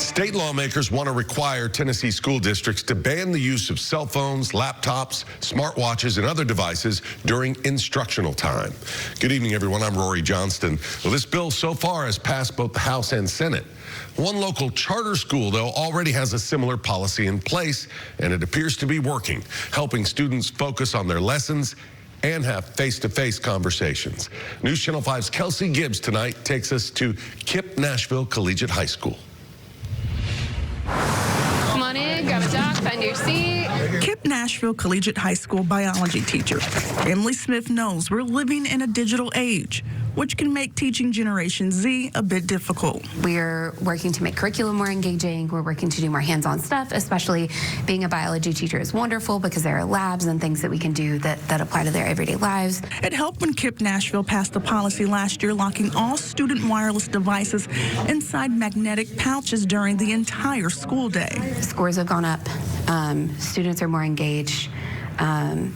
State lawmakers want to require Tennessee school districts to ban the use of cell phones, laptops, smartwatches, and other devices during instructional time. Good evening, everyone. I'm Rory Johnston. Well, this bill so far has passed both the House and Senate. One local charter school, though, already has a similar policy in place, and it appears to be working, helping students focus on their lessons and have face-to-face conversations. News Channel 5's Kelsey Gibbs tonight takes us to KIPP Nashville Collegiate High School. Come on in, grab a dock, find your seat. KIPP Nashville Collegiate High School biology teacher Emily Smith knows we're living in a digital age, which can make teaching Generation Z a bit difficult. We're working to make curriculum more engaging. We're working to do more hands-on stuff, especially being a biology teacher is wonderful because there are labs and things that we can do that apply to their everyday lives. It helped when KIPP Nashville passed a policy last year locking all student wireless devices inside magnetic pouches during the entire school day. Scores have gone up. Students are more engaged.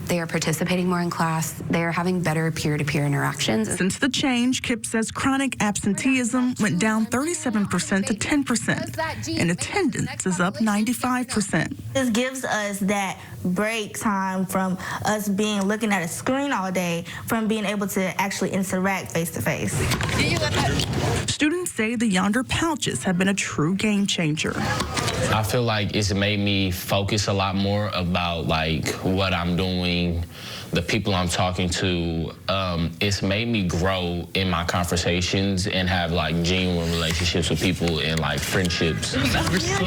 They are participating more in class. They are having better peer-to-peer interactions. Since the change, KIPP says chronic absenteeism went down 37% to 10%, and attendance is up 95%. This gives us that break time from us looking at a screen all day, from being able to actually interact face-to-face. Students say the yonder pouches have been a true game changer. I feel like it's made me focus a lot more about what I'm doing, the people I'm talking to. It's made me grow in my conversations and have genuine relationships with people and friendships.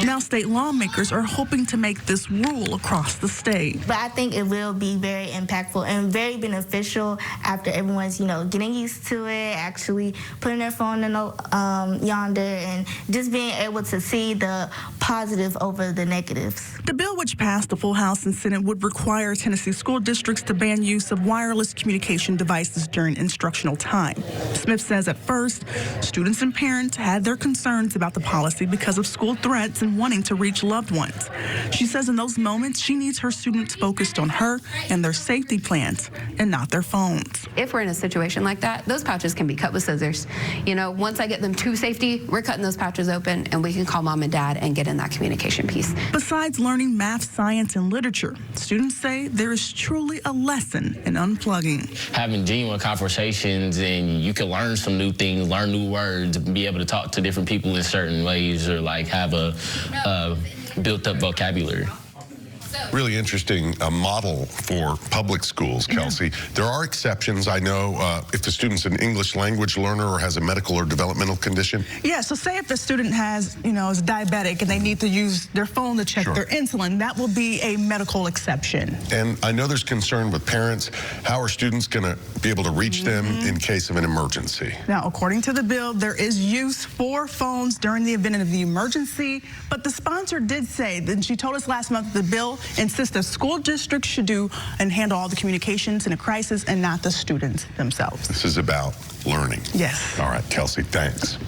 Now state lawmakers are hoping to make this rule across the state. But I think it will be very impactful and very beneficial after everyone's, getting used to it, actually putting their phone in yonder and just being able to see the positive over the negatives. The bill, which passed the full House and Senate, would require Tennessee school districts to ban use of wireless communication devices during instructional time. Smith says at first, students and parents had their concerns about the policy because of school threats and wanting to reach loved ones. She says in those moments, she needs her students focused on her and their safety plans and not their phones. If we're in a situation like that, those pouches can be cut with scissors. Once I get them to safety, we're cutting those pouches open and we can call mom and dad and get in that communication piece. Besides learning math, science, and literature, students say there is truly a lesson in unplugging. Having genuine conversations and you can learn some new things, learn new words, be able to talk to different people in certain ways or have a built-up vocabulary. Really interesting model for public schools, Kelsey. There are exceptions. I know if the student's an English language learner or has a medical or developmental condition. Yeah, so say if the student has, is diabetic and they need to use their phone to check their insulin, that will be a medical exception. And I know there's concern with parents. How are students going to be able to reach them in case of an emergency? Now, according to the bill, there is use for phones during the event of the emergency, but the sponsor did say, and she told us last month, the bill insists that school districts should do and handle all the communications in a crisis and not the students themselves. This is about learning. Yes. All right, Kelsey, thanks.